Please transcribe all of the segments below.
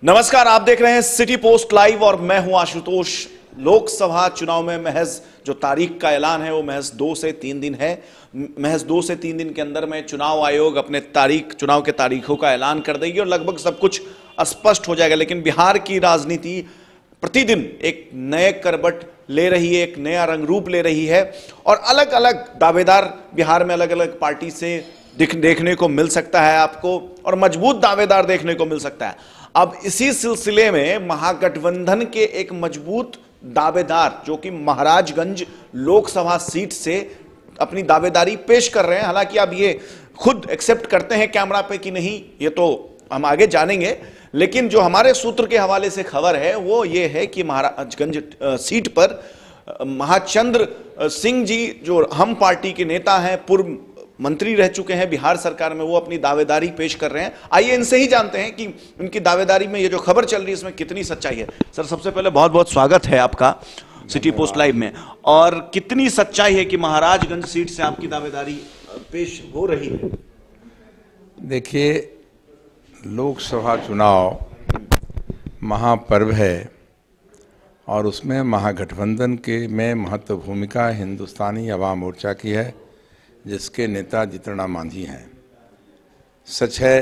नमस्कार, आप देख रहे हैं सिटी पोस्ट लाइव और मैं हूं आशुतोष। लोकसभा चुनाव में महज जो तारीख का ऐलान है वो महज 2 से 3 दिन है। महज 2 से 3 दिन के अंदर में चुनाव आयोग अपने चुनाव के तारीखों का ऐलान कर देगी और लगभग सब कुछ स्पष्ट हो जाएगा। लेकिन बिहार की राजनीति प्रतिदिन एक नए करवट ले रही है, एक नया रंग रूप ले रही है और अलग अलग दावेदार बिहार में अलग अलग पार्टी से देखने को मिल सकता है आपको, और मजबूत दावेदार देखने को मिल सकता है। अब इसी सिलसिले में महागठबंधन के एक मजबूत दावेदार जो कि महाराजगंज लोकसभा सीट से अपनी दावेदारी पेश कर रहे हैं। हालांकि अब ये खुद एक्सेप्ट करते हैं कैमरा पे कि नहीं, ये तो हम आगे जानेंगे। लेकिन जो हमारे सूत्र के हवाले से खबर है वो ये है कि महाराजगंज सीट पर महाचंद्र सिंह जी जो हम पार्टी के नेता हैं, पूर्व मंत्री रह चुके हैं बिहार सरकार में, वो अपनी दावेदारी पेश कर रहे हैं। आइए इनसे ही जानते हैं कि उनकी दावेदारी में ये जो खबर चल रही है इसमें कितनी सच्चाई है। सर, सबसे पहले बहुत बहुत स्वागत है आपका सिटी पोस्ट लाइव में। और कितनी सच्चाई है कि महाराजगंज सीट से आपकी दावेदारी पेश हो रही है? देखिए, लोकसभा चुनाव महापर्व है और उसमें महागठबंधन के में महत्व भूमिका हिंदुस्तानी अवाम मोर्चा की है, जिसके नेता जीतनराम मांझी हैं। सच है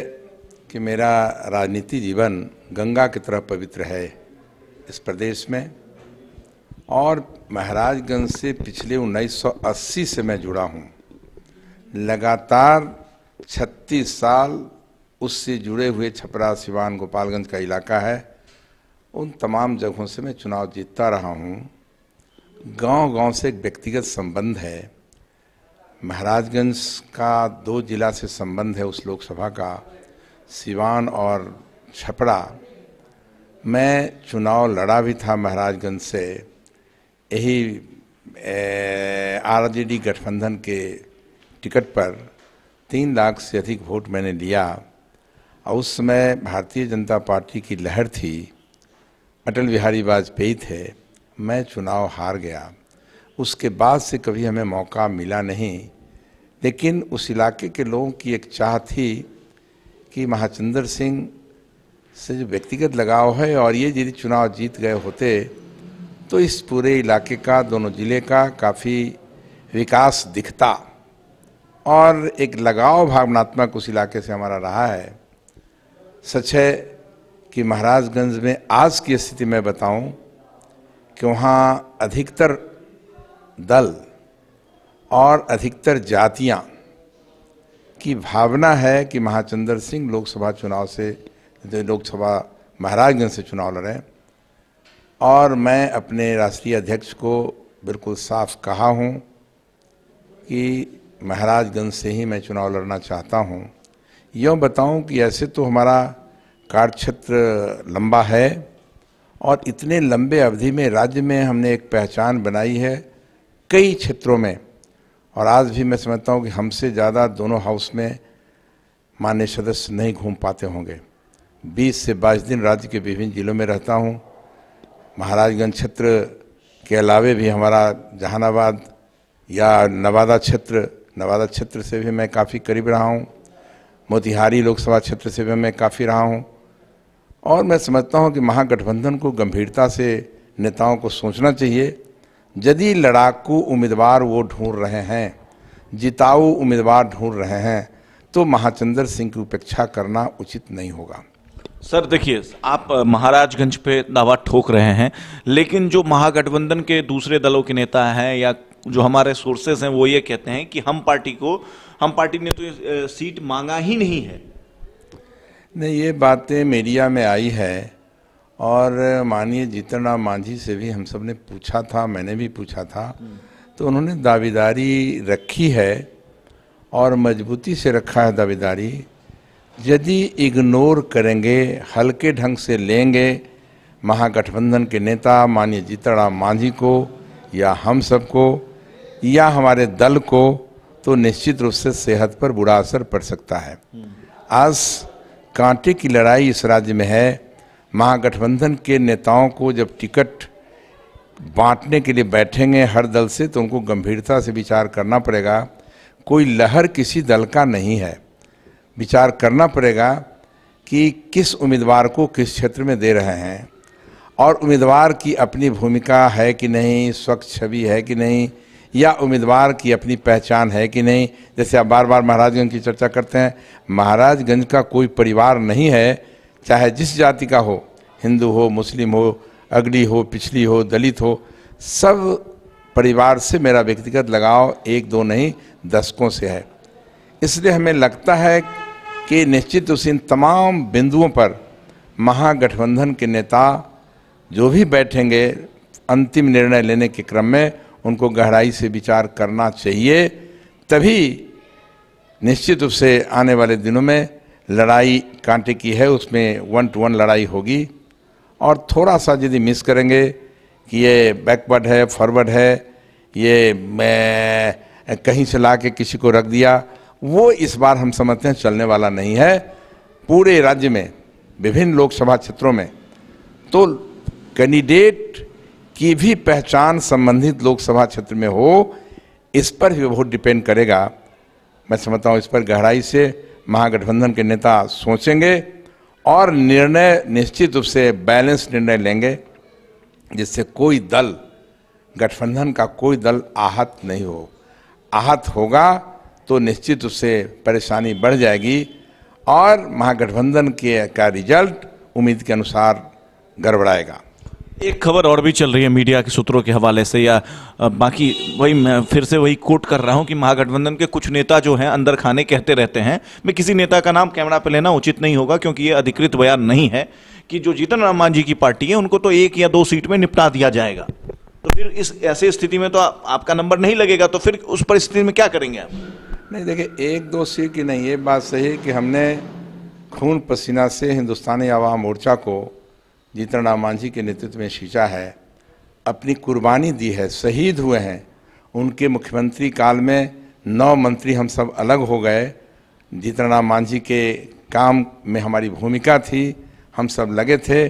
कि मेरा राजनीति जीवन गंगा की तरह पवित्र है इस प्रदेश में, और महाराजगंज से पिछले 1980 से मैं जुड़ा हूँ। लगातार 36 साल उससे जुड़े हुए छपरा, सिवान, गोपालगंज का इलाका है, उन तमाम जगहों से मैं चुनाव जीतता रहा हूँ। गांव-गांव से एक व्यक्तिगत संबंध है। महाराजगंज का 2 जिला से संबंध है उस लोकसभा का, सिवान और छपरा। मैं चुनाव लड़ा भी था महाराजगंज से, यही आरजेडी गठबंधन के टिकट पर 3 लाख से अधिक वोट मैंने लिया। और उस समय भारतीय जनता पार्टी की लहर थी, अटल बिहारी वाजपेयी थे। मैं चुनाव हार गया। उसके बाद से कभी हमें मौका मिला नहीं, लेकिन उस इलाके के लोगों की एक चाह थी कि महाचंद्र सिंह से जो व्यक्तिगत लगाव है, और ये यदि चुनाव जीत गए होते तो इस पूरे इलाके का, दोनों ज़िले का काफ़ी विकास दिखता, और एक लगाव भावनात्मक उस इलाके से हमारा रहा है। सच है कि महाराजगंज में आज की स्थिति में बताऊं कि वहाँ अधिकतर दल और अधिकतर जातियां की भावना है कि महाचंद्र सिंह लोकसभा चुनाव से, लोकसभा महाराजगंज से चुनाव लड़ें। और मैं अपने राष्ट्रीय अध्यक्ष को बिल्कुल साफ कहा हूं कि महाराजगंज से ही मैं चुनाव लड़ना चाहता हूं। यूँ बताऊं कि ऐसे तो हमारा कार्यक्षेत्र लंबा है और इतने लंबे अवधि में राज्य में हमने एक पहचान बनाई है कई क्षेत्रों में, और आज भी मैं समझता हूँ कि हमसे ज़्यादा दोनों हाउस में माननीय सदस्य नहीं घूम पाते होंगे। 20 से 22 दिन राज्य के विभिन्न जिलों में रहता हूँ। महाराजगंज क्षेत्र के अलावे भी हमारा जहानाबाद या नवादा क्षेत्र से भी मैं काफ़ी करीब रहा हूँ। मोतिहारी लोकसभा क्षेत्र से भी मैं काफ़ी रहा हूँ। और मैं समझता हूँ कि महागठबंधन को गंभीरता से नेताओं को सोचना चाहिए। यदि लड़ाकू उम्मीदवार वो ढूंढ रहे हैं, जिताऊ उम्मीदवार ढूंढ रहे हैं, तो महाचंद्र सिंह की उपेक्षा करना उचित नहीं होगा। सर देखिए, आप महाराजगंज पे दावा ठोक रहे हैं, लेकिन जो महागठबंधन के दूसरे दलों के नेता हैं या जो हमारे सोर्सेस हैं वो ये कहते हैं कि हम पार्टी ने तो ये सीट मांगा ही नहीं है। नहीं, ये बातें मीडिया में आई है और माननीय जीतनराम मांझी से भी हम सब ने पूछा था, मैंने भी पूछा था, तो उन्होंने दावेदारी रखी है और मजबूती से रखा है दावेदारी। यदि इग्नोर करेंगे, हल्के ढंग से लेंगे महागठबंधन के नेता माननीय जीतनराम मांझी को या हम सबको या हमारे दल को, तो निश्चित रूप से सेहत पर बुरा असर पड़ सकता है। आज कांटे की लड़ाई इस राज्य में है। महागठबंधन के नेताओं को जब टिकट बांटने के लिए बैठेंगे हर दल से, तो उनको गंभीरता से विचार करना पड़ेगा। कोई लहर किसी दल का नहीं है, विचार करना पड़ेगा कि किस उम्मीदवार को किस क्षेत्र में दे रहे हैं और उम्मीदवार की अपनी भूमिका है कि नहीं, स्वच्छ छवि है कि नहीं, या उम्मीदवार की अपनी पहचान है कि नहीं। जैसे आप बार बार महाराजगंज की चर्चा करते हैं, महाराजगंज का कोई परिवार नहीं है, चाहे जिस जाति का हो, हिंदू हो, मुस्लिम हो, अगड़ी हो, पिछड़ी हो, दलित हो, सब परिवार से मेरा व्यक्तिगत लगाव एक दो नहीं दशकों से है। इसलिए हमें लगता है कि निश्चित उस इन तमाम बिंदुओं पर महागठबंधन के नेता जो भी बैठेंगे अंतिम निर्णय लेने के क्रम में उनको गहराई से विचार करना चाहिए, तभी निश्चित रूप से आने वाले दिनों में लड़ाई कांटे की है, उसमें 1 to 1 लड़ाई होगी। और थोड़ा सा यदि मिस करेंगे कि ये बैकवर्ड है, फॉरवर्ड है, ये मैं कहीं से ला के किसी को रख दिया, वो इस बार हम समझते हैं चलने वाला नहीं है। पूरे राज्य में विभिन्न लोकसभा क्षेत्रों में तो कैंडिडेट की भी पहचान संबंधित लोकसभा क्षेत्र में हो, इस पर भी बहुत डिपेंड करेगा। मैं समझता हूँ इस पर गहराई से महागठबंधन के नेता सोचेंगे और निर्णय निश्चित रूप से बैलेंस निर्णय लेंगे, जिससे कोई दल, गठबंधन का कोई दल आहत नहीं हो। आहत होगा तो निश्चित रूप से परेशानी बढ़ जाएगी और महागठबंधन का रिजल्ट उम्मीद के अनुसार गड़बड़ाएगा। एक खबर और भी चल रही है मीडिया के सूत्रों के हवाले से, या बाकी वही मैं फिर से वही कोट कर रहा हूं कि महागठबंधन के कुछ नेता जो हैं अंदर खाने कहते रहते हैं। मैं किसी नेता का नाम कैमरा पे लेना उचित नहीं होगा क्योंकि ये अधिकृत बयान नहीं है, कि जो जीतन राम मांझी की पार्टी है उनको तो 1 या 2 सीट में निपटा दिया जाएगा। तो फिर इस ऐसी स्थिति में तो आपका नंबर नहीं लगेगा, तो फिर उस परिस्थिति में क्या करेंगे आप? नहीं, देखिए 1-2 सीट की नहीं, ये बात सही है कि हमने खून पसीना से हिंदुस्तानी आवाम मोर्चा को जीतन राम मांझी के नेतृत्व में सींचा है, अपनी कुर्बानी दी है, शहीद हुए हैं। उनके मुख्यमंत्री काल में 9 मंत्री हम सब अलग हो गए। जीतन राम मांझी के काम में हमारी भूमिका थी, हम सब लगे थे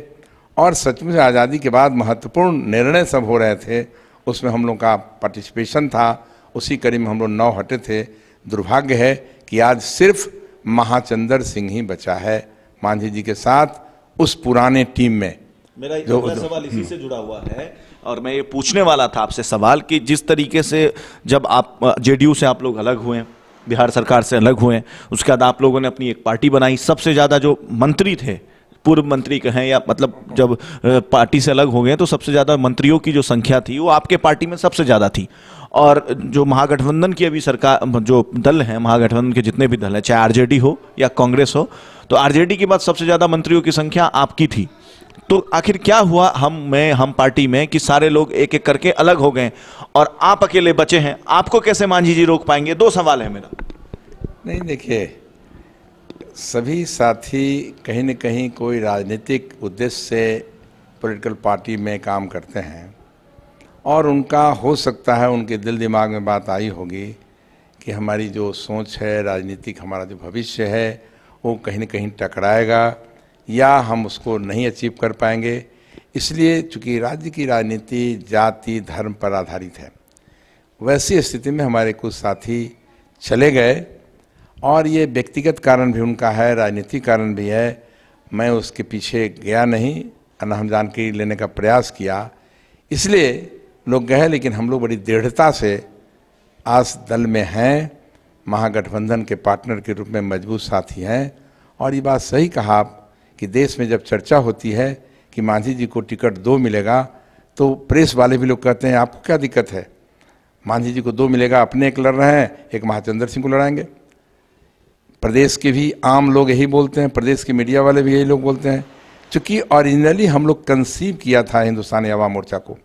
और सचमुच आज़ादी के बाद महत्वपूर्ण निर्णय सब हो रहे थे, उसमें हम लोग का पार्टिसिपेशन था। उसी कड़ी में हम लोग 9 हटे थे। दुर्भाग्य है कि आज सिर्फ महाचंद्र सिंह ही बचा है मांझी जी के साथ उस पुराने टीम में। मेरा अगला सवाल इसी से जुड़ा हुआ है और मैं ये पूछने वाला था आपसे सवाल कि जिस तरीके से जब आप जेडीयू से आप लोग अलग हुए, बिहार सरकार से अलग हुए, उसके बाद आप लोगों ने अपनी एक पार्टी बनाई, सबसे ज़्यादा जो मंत्री थे, पूर्व मंत्री कहें या मतलब जब पार्टी से अलग हो गए तो सबसे ज़्यादा मंत्रियों की जो संख्या थी वो आपके पार्टी में सबसे ज़्यादा थी। और जो महागठबंधन की अभी सरकार, जो दल हैं महागठबंधन के जितने भी दल हैं, चाहे आरजेडी हो या कांग्रेस हो, तो आरजेडी के बाद सबसे ज़्यादा मंत्रियों की संख्या आपकी थी। तो आखिर क्या हुआ हम पार्टी में कि सारे लोग एक एक करके अलग हो गए और आप अकेले बचे हैं? आपको कैसे मांझी जी रोक पाएंगे? 2 सवाल है मेरा। नहीं, देखिए सभी साथी कहीं न कहीं कोई राजनीतिक उद्देश्य से पॉलिटिकल पार्टी में काम करते हैं और उनका हो सकता है उनके दिल दिमाग में बात आई होगी कि हमारी जो सोच है राजनीतिक, हमारा जो भविष्य है वो कहीं न कहीं टकराएगा या हम उसको नहीं अचीव कर पाएंगे। इसलिए चूँकि राज्य की राजनीति जाति धर्म पर आधारित है, वैसी स्थिति में हमारे कुछ साथी चले गए और ये व्यक्तिगत कारण भी उनका है, राजनीतिक कारण भी है। मैं उसके पीछे गया नहीं, हम जानकारी लेने का प्रयास किया, इसलिए लोग गए। लेकिन हम लोग बड़ी दृढ़ता से आज दल में हैं, महागठबंधन के पार्टनर के रूप में मजबूत साथी हैं। और ये बात सही कहा आप कि देश में जब चर्चा होती है कि मांझी जी को टिकट 2 मिलेगा तो प्रेस वाले भी लोग कहते हैं आपको क्या दिक्कत है, मांझी जी को 2 मिलेगा, अपने एक लड़ रहे हैं, एक महाचंद्र सिंह को लड़ाएंगे। प्रदेश के भी आम लोग यही बोलते हैं, प्रदेश के मीडिया वाले भी यही लोग बोलते हैं। चूँकि ओरिजिनली हम लोग कंसीव किया था हिंदुस्तानी आवाम मोर्चा को,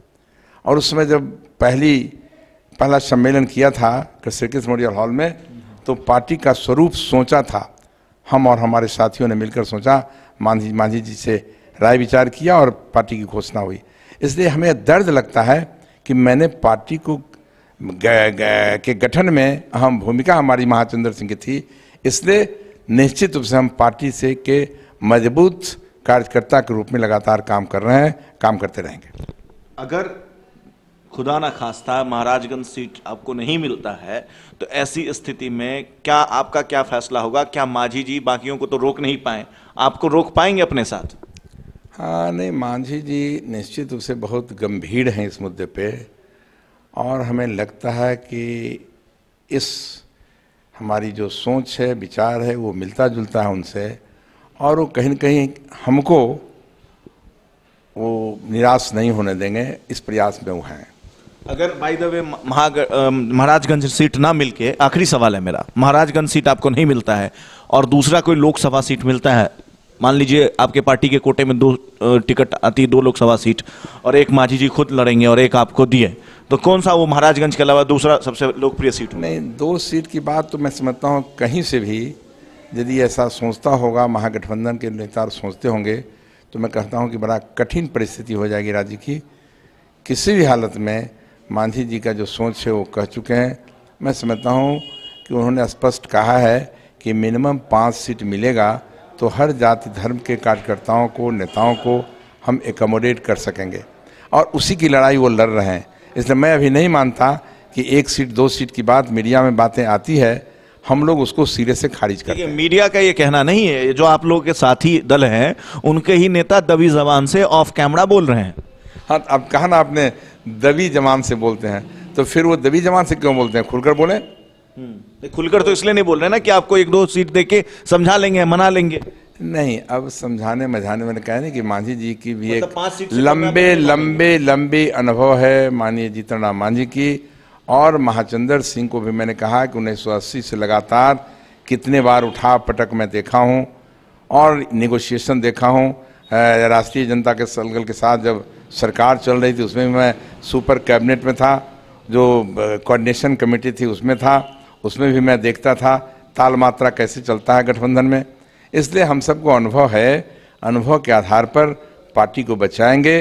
और उस समय जब पहला सम्मेलन किया था श्री कृष्ण मेमोरियल हॉल में, तो पार्टी का स्वरूप सोचा था। हम और हमारे साथियों ने मिलकर सोचा, मांझी जी से राय विचार किया और पार्टी की घोषणा हुई। इसलिए हमें दर्द लगता है कि मैंने पार्टी को के गठन में अहम भूमिका हमारी महाचंद्र सिंह की थी। इसलिए निश्चित रूप से हम पार्टी से के मजबूत कार्यकर्ता के रूप में लगातार काम कर रहे हैं, काम करते रहेंगे। अगर खुदा ना खास्ता महाराजगंज सीट आपको नहीं मिलता है, तो ऐसी स्थिति में क्या आपका क्या फैसला होगा? क्या मांझी जी बाकियों को तो रोक नहीं पाए, आपको रोक पाएंगे अपने साथ? हाँ, नहीं, मांझी जी निश्चित रूप से बहुत गंभीर हैं इस मुद्दे पे, और हमें लगता है कि इस हमारी जो सोच है, विचार है, वो मिलता जुलता है उनसे, और वो कहीं न कहीं हमको वो निराश नहीं होने देंगे, इस प्रयास में वो हैं। अगर by the way Maharajganj seat ना मिलके, आखिरी सवाल है मेरा, महाराजगंज सीट आपको नहीं मिलता है और दूसरा कोई लोकसभा सीट मिलता है, मान लीजिए आपके पार्टी के कोटे में 2 टिकट आती है, 2 लोकसभा सीट, और एक मांझी जी खुद लड़ेंगे और एक आपको दिए, तो कौन सा वो महाराजगंज के अलावा दूसरा सबसे लोकप्रिय सीट? नहीं, 2 सीट की बात तो मैं समझता हूँ कहीं से भी यदि ऐसा सोचता होगा, महागठबंधन के नेता सोचते होंगे, तो मैं कहता हूँ कि बड़ा कठिन परिस्थिति हो जाएगी राज्य की। किसी भी हालत में मांझी जी का जो सोच है वो कह चुके हैं। मैं समझता हूँ कि उन्होंने स्पष्ट कहा है कि मिनिमम 5 सीट मिलेगा तो हर जाति धर्म के कार्यकर्ताओं को, नेताओं को हम एकोमोडेट कर सकेंगे, और उसी की लड़ाई वो लड़ रहे हैं। इसलिए मैं अभी नहीं मानता कि 1 सीट 2 सीट की बात मीडिया में बातें आती है, हम लोग उसको सिरे से खारिज करते हैं। मीडिया का ये कहना नहीं है, जो आप लोगों के साथी दल हैं उनके ही नेता दबी जबान से ऑफ कैमरा बोल रहे हैं। हाँ, अब कहा ना आपने दबी जबान से बोलते हैं, तो फिर वो दबी जबान से क्यों बोलते हैं? खुलकर बोले। खुलकर तो इसलिए नहीं बोल रहे ना कि आपको 1-2 सीट देके समझा लेंगे, मना लेंगे। नहीं, अब समझाने मझाने मैंने कहा नहीं कि मांझी जी की भी एक 5 सीट लंबे अनुभव है माननीय जीतन राम मांझी की, और महाचंद्र सिंह को भी मैंने कहा कि 1980 से लगातार कितने बार उठा पटक मैं देखा हूँ और निगोशिएशन देखा हूँ। राष्ट्रीय जनता के दल के साथ जब सरकार चल रही थी उसमें भी मैं सुपर कैबिनेट में था, जो कोऑर्डिनेशन कमेटी थी उसमें था, उसमें भी मैं देखता था ताल मात्रा कैसे चलता है गठबंधन में। इसलिए हम सबको अनुभव है, अनुभव के आधार पर पार्टी को बचाएंगे,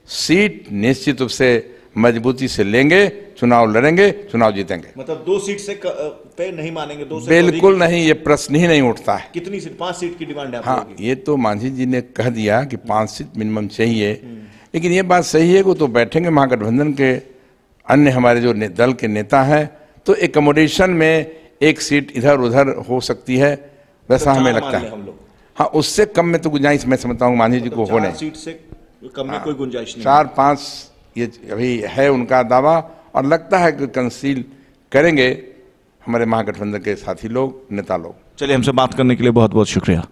सीट निश्चित रूप से मजबूती से लेंगे, चुनाव लड़ेंगे, चुनाव जीतेंगे। मतलब 2 सीट से पे नहीं मानेंगे? 2 से बिल्कुल नहीं, ये प्रश्न ही नहीं उठता है। कितनी सीट? 5 सीट की डिमांड है? हाँ, ये तो मांझी जी ने कह दिया कि 5 सीट मिनिमम चाहिए, लेकिन ये बात सही है कि तो बैठेंगे महागठबंधन के अन्य हमारे जो दल के नेता हैं, तो एकोमोडेशन में 1 सीट इधर उधर हो सकती है, वैसा हमें लगता है। हाँ, उससे कम में तो गुंजाइश मैं समझता हूँ मांझी जी को हो नहीं। 4 सीट से कम में कोई गुंजाइश नहीं? 4-5 ये अभी है उनका दावा, और लगता है कि कंसील करेंगे हमारे महागठबंधन के साथी लोग, नेता लोग। चलिए, हमसे बात करने के लिए बहुत बहुत शुक्रिया।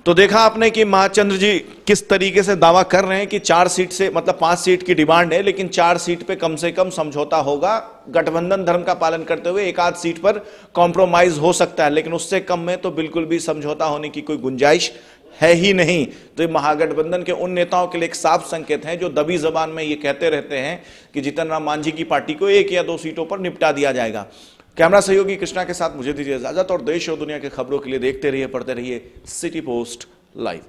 तो देखा आपने कि महाचंद्र जी किस तरीके से दावा कर रहे हैं कि 4 सीट से, मतलब 5 सीट की डिमांड है, लेकिन 4 सीट पे कम से कम समझौता होगा, गठबंधन धर्म का पालन करते हुए 1-8 सीट पर कॉम्प्रोमाइज हो सकता है, लेकिन उससे कम में तो बिल्कुल भी समझौता होने की कोई गुंजाइश है ही नहीं। तो ये महागठबंधन के उन नेताओं के लिए एक साफ संकेत है जो दबी जबान में ये कहते रहते हैं कि जीतन राम मांझी की पार्टी को 1 या 2 सीटों पर निपटा दिया जाएगा। कैमरा सहयोगी कृष्णा के साथ मुझे दीजिए इजाजत, और देश और दुनिया की खबरों के लिए देखते रहिए, पढ़ते रहिए सिटी पोस्ट लाइव।